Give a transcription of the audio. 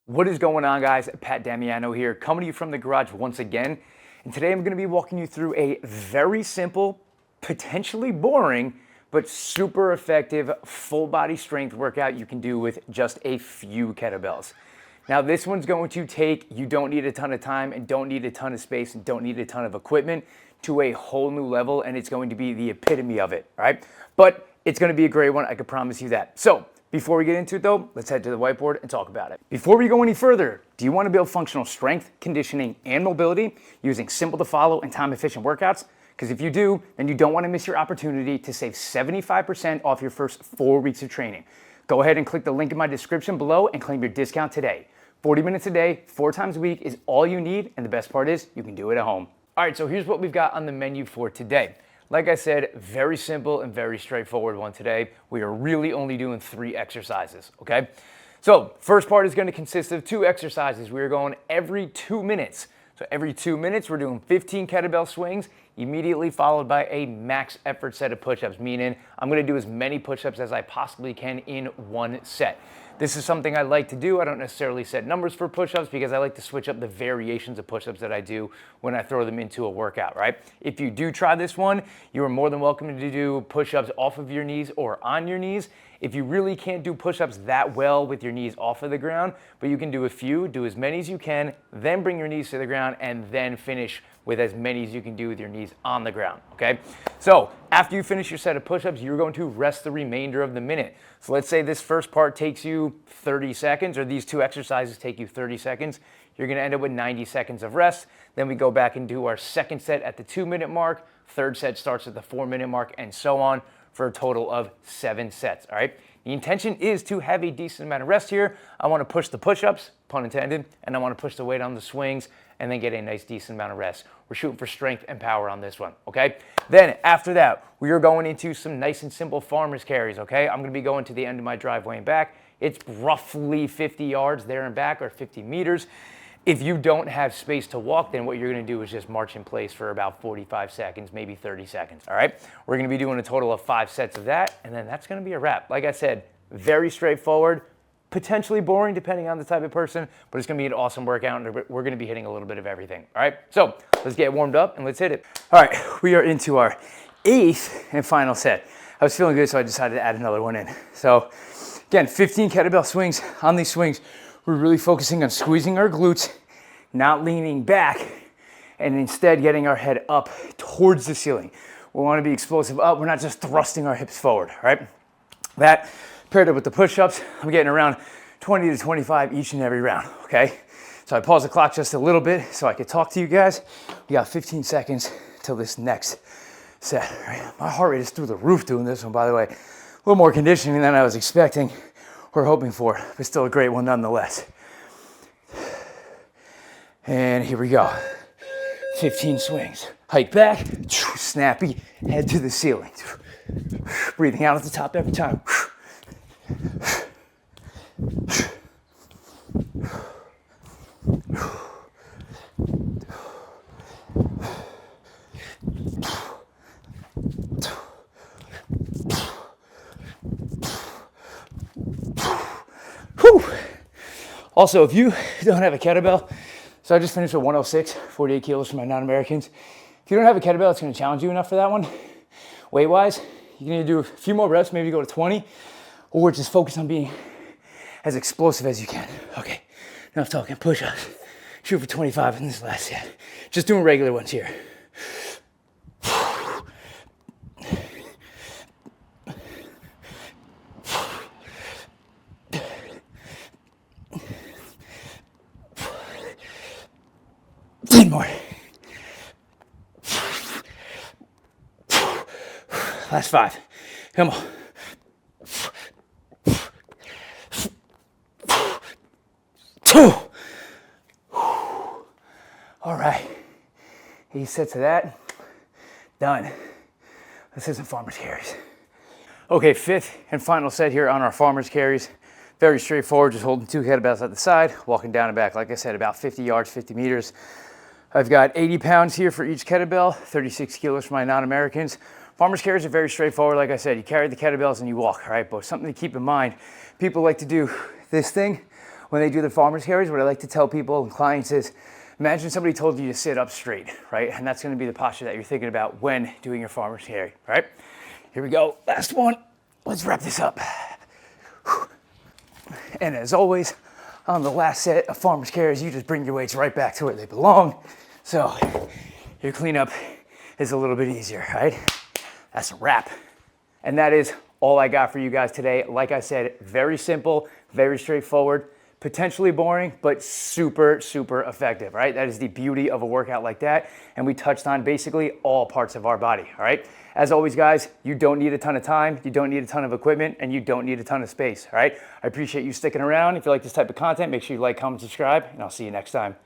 What is going on, guys? Pat Damiano here, coming to you from the garage once again. And today I'm going to be walking you through a very simple, potentially boring, but super effective full body strength workout you can do with just a few kettlebells. Now this one's going to take, you don't need a ton of time and don't need a ton of space and don't need a ton of equipment, to a whole new level, and it's going to be the epitome of it, right? But it's going to be a great one, I can promise you that. So before we get into it though, let's head to the whiteboard and talk about it. Before we go any further, do you want to build functional strength, conditioning, and mobility using simple to follow and time efficient workouts? Because if you do, then you don't want to miss your opportunity to save 75% off your first 4 weeks of training. Go ahead and click the link in my description below and claim your discount today. 40 minutes a day, 4 times a week is all you need, and the best part is you can do it at home. All right, so here's what we've got on the menu for today. Like I said, very simple and very straightforward one today. We are really only doing 3 exercises, okay? So first part is going to consist of 2 exercises. We are going every 2 minutes. So every 2 minutes, we're doing 15 kettlebell swings, immediately followed by a max effort set of push-ups, meaning I'm going to do as many push-ups as I possibly can in one set. This is something I like to do. I don't necessarily set numbers for push-ups because I like to switch up the variations of push-ups that I do when I throw them into a workout, right? If you do try this one, you are more than welcome to do push-ups off of your knees or on your knees. If you really can't do push-ups that well with your knees off of the ground, but you can do a few, do as many as you can, then bring your knees to the ground, and then finish with as many as you can do with your knees on the ground, okay? So after you finish your set of push-ups, you're going to rest the remainder of the minute. So let's say this first part takes you 30 seconds, or these 2 exercises take you 30 seconds. You're gonna end up with 90 seconds of rest. Then we go back and do our second set at the 2-minute mark. Third set starts at the 4-minute mark, and so on, for a total of 7 sets, all right? The intention is to have a decent amount of rest here. I wanna push the push-ups, pun intended, and I wanna push the weight on the swings, and then get a nice decent amount of rest. We're shooting for strength and power on this one, okay? Then after that, we are going into some nice and simple farmer's carries, okay? I'm gonna be going to the end of my driveway and back. It's roughly 50 yards there and back, or 50 meters. If you don't have space to walk, then what you're gonna do is just march in place for about 45 seconds, maybe 30 seconds, all right? We're gonna be doing a total of 5 sets of that, and then that's gonna be a wrap. Like I said, very straightforward, potentially boring depending on the type of person, but it's gonna be an awesome workout, and we're gonna be hitting a little bit of everything, all right? So let's get warmed up and let's hit it. All right, we are into our 8th and final set. I was feeling good, so I decided to add another one in. So again, 15 kettlebell swings. On these swings, we're really focusing on squeezing our glutes, not leaning back, and instead getting our head up towards the ceiling. We wanna be explosive up, we're not just thrusting our hips forward, all right? That paired up with the push-ups, I'm getting around 20 to 25 each and every round, okay? So I pause the clock just a little bit so I could talk to you guys. We got 15 seconds till this next set, right? My heart rate is through the roof doing this one, by the way. A little more conditioning than I was expecting or hoping for, but still a great one nonetheless. And here we go. 15 swings. Hike back, snappy, head to the ceiling. Breathing out at the top every time. Whew. Also, if you don't have a kettlebell, so I just finished with 106, 48 kilos for my non-Americans. If you don't have a kettlebell, it's gonna challenge you enough for that one. Weight-wise, you can either do a few more reps, maybe go to 20, or just focus on being as explosive as you can. Okay, enough talking, push-ups. Shoot for 25 in this last set. Just doing regular ones here. Ten more. Last 5. Come on. Two. All right. 8 sets of that. Done. Let's hit some farmer's carries. Okay, 5th and final set here on our farmer's carries. Very straightforward, just holding 2 kettlebells at the side, walking down and back. Like I said, about 50 yards, 50 meters. I've got 80 pounds here for each kettlebell, 36 kilos for my non-Americans. Farmer's carries are very straightforward. Like I said, you carry the kettlebells and you walk, all right? But something to keep in mind, people like to do this thing when they do their farmer's carries, what I like to tell people and clients is, imagine somebody told you to sit up straight, right? And that's gonna be the posture that you're thinking about when doing your farmer's carry, right? Here we go, last one. Let's wrap this up. And as always, on the last set of farmer's carries, you just bring your weights right back to where they belong. So your cleanup is a little bit easier, right? That's a wrap. And that is all I got for you guys today. Like I said, very simple, very straightforward, potentially boring, but super, super effective, right? That is the beauty of a workout like that. And we touched on basically all parts of our body, all right? As always, guys, you don't need a ton of time, you don't need a ton of equipment, and you don't need a ton of space, all right? I appreciate you sticking around. If you like this type of content, make sure you like, comment, subscribe, and I'll see you next time.